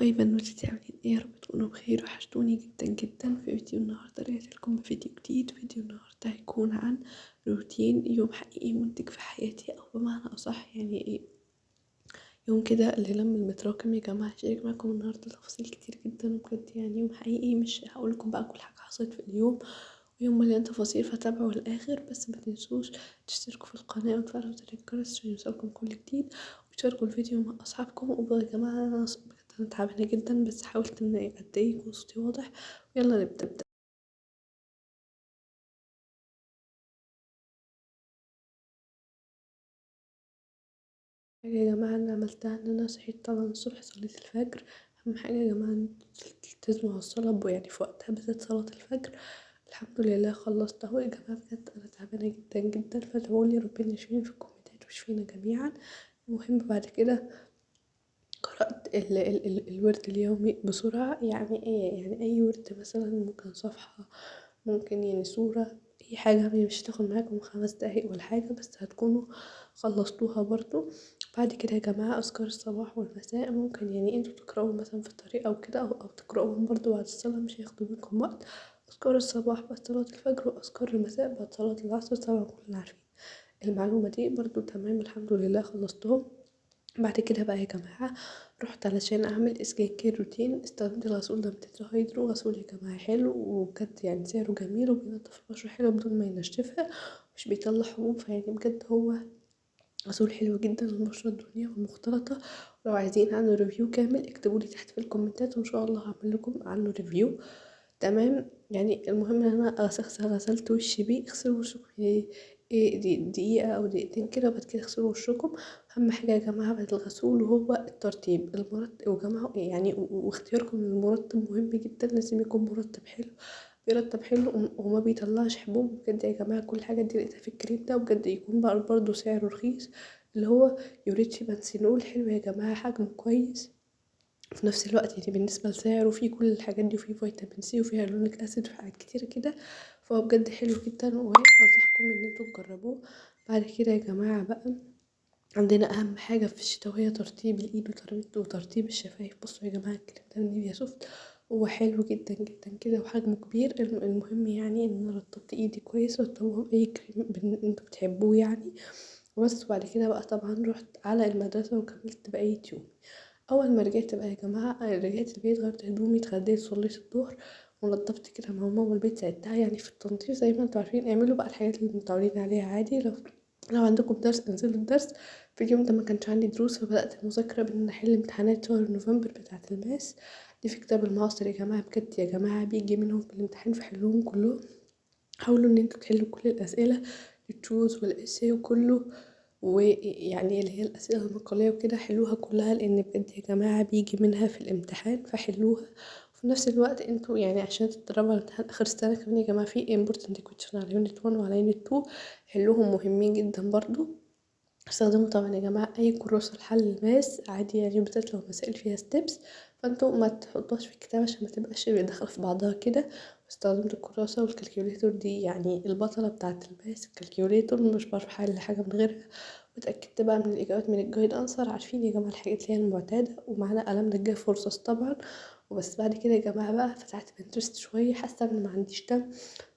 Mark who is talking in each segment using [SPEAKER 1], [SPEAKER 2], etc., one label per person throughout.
[SPEAKER 1] هاي بنوتي، عاملين ايه؟ يا رب تكونوا بخير. وحشتوني جدا جدا. في فيديو النهارده رجعت لكم بفيديو جديد. فيديو النهارده هيكون عن روتين يوم حقيقي منتج في حياتي، او بمعنى اصح يعني ايه يوم كده اللي لم المتراكم. يا جماعه هشارك معاكم النهارده تفاصيل كتير جدا، وبجد يعني يوم حقيقي. مش هقول لكم بقى كل حاجه حصلت في اليوم، ويوم مليان تفاصيل، فتابعوا للاخر. بس ما تنسوش تشتركوا في القناه وتفعلوا زر الجرس عشان يوصلكم كل جديد، وتشاركوا الفيديو مع اصحابكم. وبقى يا جماعه انا تعبانه جدا، بس حاولت ان قد ايه يكون صوتي واضح. ويلا نبدا. حاجه يا جماعه انا عملتها ان انا صحيت طبعا الصبح، صليت الفجر. اهم حاجه يا جماعه ان تلتزموا على الصلاه، يعني في وقتها بالذات صلاه الفجر. الحمد لله خلصت اهو. يا جماعه بجد انا تعبانه جدا جدا، فادعولي ربنا يشفيني في الكومنتات ويشفينا جميعا. المهم بعد كده قرأت الورد اليومي بسرعة. يعني ايه؟ يعني اي ورد مثلا ممكن صفحة، ممكن يعني صورة، اي حاجة. مش هتاخد معاكم 5 دقايق ولا حاجة، بس هتكونوا خلصتوها برضو. بعد كده يا جماعة أذكار الصباح والمساء ممكن يعني انتوا تقرأوا مثلا في الطريق أو كده، أو تقرأوهم برضو بعد الصلاة، مش هياخدوا منكم وقت. أذكار الصباح بعد صلاة الفجر، وأذكار المساء بعد صلاة العصر. طبعا كلنا عارفين المعلومة دي برضو. تمام، الحمد لله خلصتهم. بعد كده بقى يا جماعة رحت علشان اعمل سكين كير روتين. استخدمت الغسول ده هيدرو. غسول يا جماعة حلو، وبجد يعني سعره جميل، وبينضف البشرة حلو بدون ما ينشفها، مش بيطلع حبوب. فيعني بجد هو غسول حلو جدا للبشرة الدهنية والمختلطة. ولو عايزين عنه ريفيو كامل اكتبولي تحت في الكومنتات، وان شاء الله هعمل لكم عنه ريفيو. تمام. يعني المهم ان انا غسلت وشي بيه. اغسلوا وشكم دقيقة او دقيقتين كده، وبعد كده اغسلوا وشكم. اهم حاجة يا جماعة بعد الغسول وهو الترطيب المرطب. وجماعة يعني واختياركم للمرطب مهم جدا، لازم يكون مرطب حلو، بيرطب حلو وما بيطلعش حبوب. بجد يا جماعة كل حاجة دي لقيتها في الكريم ده، وبجد يكون بقى برضه سعره رخيص، اللي هو يوريتشي بنسينول. حلو يا جماعة، حجمه كويس في نفس الوقت يعني بالنسبة لسعره، فيه كل الحاجات دي، وفيه فيتامين سي، وفيه هيالورونيك اسيد، وفيه حاجات كتيرة كده. فهو بجد حلو جدا، وانصحكم ان انتوا تجربوه. بعد كده يا جماعة بقى عندنا اهم حاجة في الشتا، وهي ترطيب الايد وترطيب الشفايف. بصوا يا جماعة الكلام ده من نيفيا سوفت، هو حلو جدا جدا كده وحجمه كبير. المهم يعني ان انا رطبت ايدي كويس، رطبوها باي كريم انتوا بتحبوه يعني. بس وبعد كده بقى طبعا رحت على المدرسة وكملت بقية يومي. اول ما رجعت بقى يا جماعه، رجعت البيت، غيرت هدومي، اتغديت، صليت الظهر، ونضفت كده مع ماما البيت. ساعدتها يعني في التنظيف. زي ما انتوا عارفين اعملوا بقى الحاجات اللي متعودين عليها عادي. لو عندكم درس انزلوا الدرس. في اليوم ده ما كانش عندي دروس، فبدأت المذاكرة بان احل امتحانات شهر نوفمبر بتاعة الماس دي في كتاب المعاصر. يا جماعة بجد يا جماعة بيجي منهم في الامتحان، فحلوهم كلهم. حاولوا ان انتوا تحلوا كل الاسئلة، التشوز والاسي وكله، ويعني اللي هي الأسئلة المقالية وكده حلوها كلها، لأن بجد يا جماعة بيجي منها في الامتحان، فحلوها. وفي نفس الوقت انتوا يعني عشان تتدربوا على امتحان آخر السنة كمان يا جماعة في important question على يونت 1 وعلى يونت 2، حلوهم مهمين جدا برضو. استخدموا طبعا يا جماعة أي كراسة لحل الماس عادي، يعني بالذات لو مسائل فيها ستيبس، فانتوا ما تحطوهاش في الكتاب عشان ما تبقاش داخلة في بعضها كده. استخدمت الكراسة والكالكيوليتور دي، يعني البطلة بتاعة الماس الكالكيوليتور، مش بعرف حل حاجة من غيرها. واتأكدت بقى من الإجابات من الجايد أنسر. عارفين يا جماعة الحاجات اللي هي المعتادة، ومعانا قلم نجاة فرصص طبعا. وبس بعد كده يا جماعة بقى فتحت بنترست شوية، حاسة ان ما عنديش دم،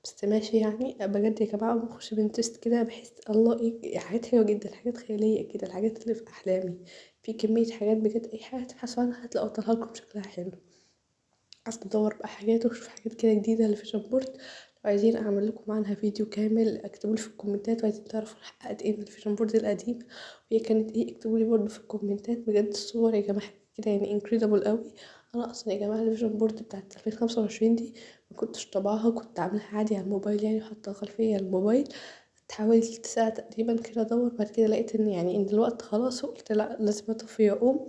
[SPEAKER 1] بس ماشي يعني. بجد يا جماعة بخش بنترست كده بحس الله ايه، حاجات حلوة جدا، حاجات خيالية كده، الحاجات اللي في أحلامي. في كمية حاجات بجد، أي حاجة تبحثوا عنها هتلاقوا طلع لكم شكلها حلو. عايزة ادور بقى حاجات واشوف حاجات كده جديدة اللي في جمبورد. لو عايزين اعمل لكم عنها فيديو كامل اكتبولي في الكومنتات، وعايزين تعرفوا أنا حققت ايه من الفيجن بورد القديم وهي كانت ايه، اكتبولي برضو في الكومنتات. بجد الصور يا جماعة كده يعني انكريدبل قوي. انا اصلا يا جماعة الفيجن بورد بتاعت 2025 دي ما كنتش طبعها، كنت عاملاها عادي على الموبايل يعني، وحاطه خلفية على الموبايل. حوالي ساعة تقريبا كده ادور، بعد كده لقيت ان يعني ان الوقت خلاص، وقلت لا لازم اطفي واقوم.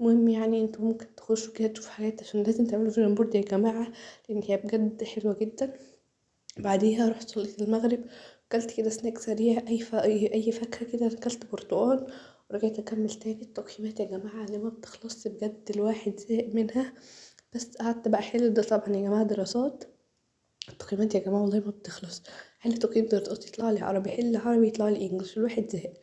[SPEAKER 1] المهم يعني انتوا ممكن تخشوا كده تشوفوا حاجات، عشان لازم تعملوا فيجن بورد يا جماعة، لان هي بجد حلوة جدا. بعديها رحت صليت المغرب، اكلت كده سناك سريع، اي فاكهة كده، اكلت برتقال، ورجعت اكمل تاني. التقييمات يا جماعة اللي ما بتخلصش بجد، الواحد زهق منها. بس قعدت بقى احل، ده طبعا يا جماعة دراسات. التقييمات يا جماعة والله ما بتخلص. حل تقييم دراسات يطلع لي عربي، حل عربي يطلع لي انجلش، الواحد زهق.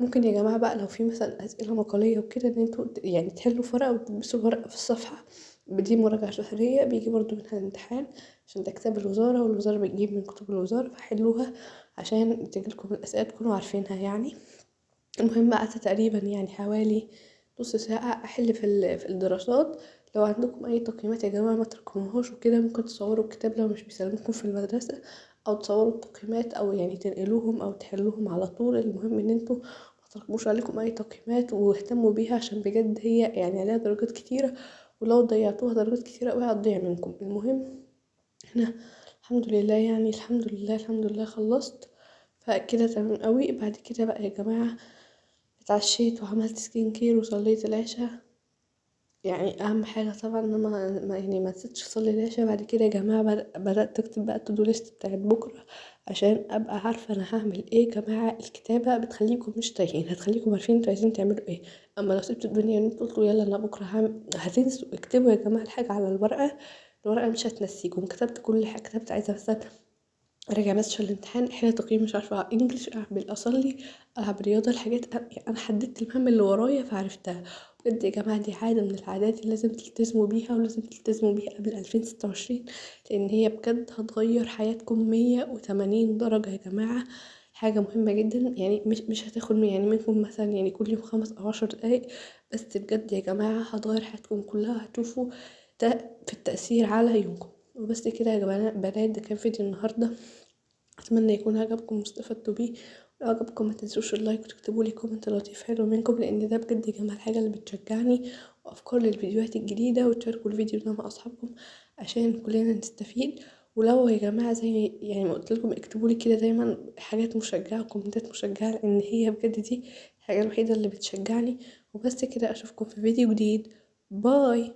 [SPEAKER 1] ممكن يا جماعة بقى لو في مثلا أسئلة مقالية وكده ان انتوا يعني تحلوا في ورقة وتلبسوا الورقة في الصفحة، دي مراجعة شهرية بيجي برضو منها الامتحان، عشان ده كتاب الوزارة والوزارة بتجيب من كتب الوزارة، فحلوها عشان تجيلكم الأسئلة تكونوا عارفينها يعني. المهم قعدت تقريبا يعني حوالي نص ساعة أحل في الدراسات. لو عندكم أي تقييمات يا جماعة ما تركموهاش وكده، ممكن تصوروا الكتاب لو مش بيسلموكم في المدرسة، أو تصوروا التقييمات أو يعني تنقلوهم أو تحلوهم على طول. المهم إن انتوا ما تركموش عليكم أي تقييمات، واهتموا بيها عشان بجد هي يعني عليها درجات كتيرة، ولو ضيعتوها درجات كتيرة أوي هتضيع منكم. المهم احنا الحمد لله يعني الحمد لله خلصت، فكده تمام قوي. بعد كده بقى يا جماعة اتعشيت وعملت سكين كير وصليت العشاء. يعني اهم حاجه طبعا ان يعني ما نسيتش اصلي العشاء. بعد كده يا جماعه بدات اكتب بقى التودو ليست بتاعت بكره، عشان ابقى عارفه انا هعمل ايه. يا جماعه الكتابه بتخليكم مش تايهين، هتخليكم عارفين انتوا عايزين تعملوا ايه. اما لو سبتوا الدنيا ان انتوا قلتوا يلا انا بكره هعمل، هتنسوا. اكتبوا يا جماعه الحاجه على الورقه، الورقه مش هتنسيكم. كتبت كل حاجه، كتبت عايزه مثلا راجع بس عشان الامتحان، احنا تقييم مش عارفه انجليش، اعمل اصلي، العب رياضه، الحاجات انا حددت المهام اللي ورايا فعرفتها. بجد يا جماعه دي عاده من العادات اللي لازم تلتزموا بيها، ولازم تلتزموا بيها قبل 2026، لان هي بجد هتغير حياتكم 180 درجه يا جماعه. حاجه مهمه جدا يعني، مش هتاخد يعني منكم مثلا يعني كل يوم 5 أو 10 دقايق، بس بجد يا جماعه هتغير حياتكم كلها. هتشوفوا ده في التأثير على يومكم. وبس كده يا جماعة بنات، ده كان فيديو النهارده، اتمنى يكون عجبكم واستفدتوا بيه. لو عجبكم ما تنسوش اللايك وتكتبوا لي كومنت لطيف حلو منكم، لان ده بجد يا جماعه الحاجه اللي بتشجعني وافكار للفيديوهات الجديده. وتشاركوا الفيديو ده مع اصحابكم عشان كلنا نستفيد. ولو يا جماعه زي يعني ما قلت لكم اكتبوا لي كده دايما حاجات مشجعه وكومنتات مشجعه، لان هي بجد دي الحاجه الوحيده اللي بتشجعني. وبس كده، اشوفكم في فيديو جديد. باي.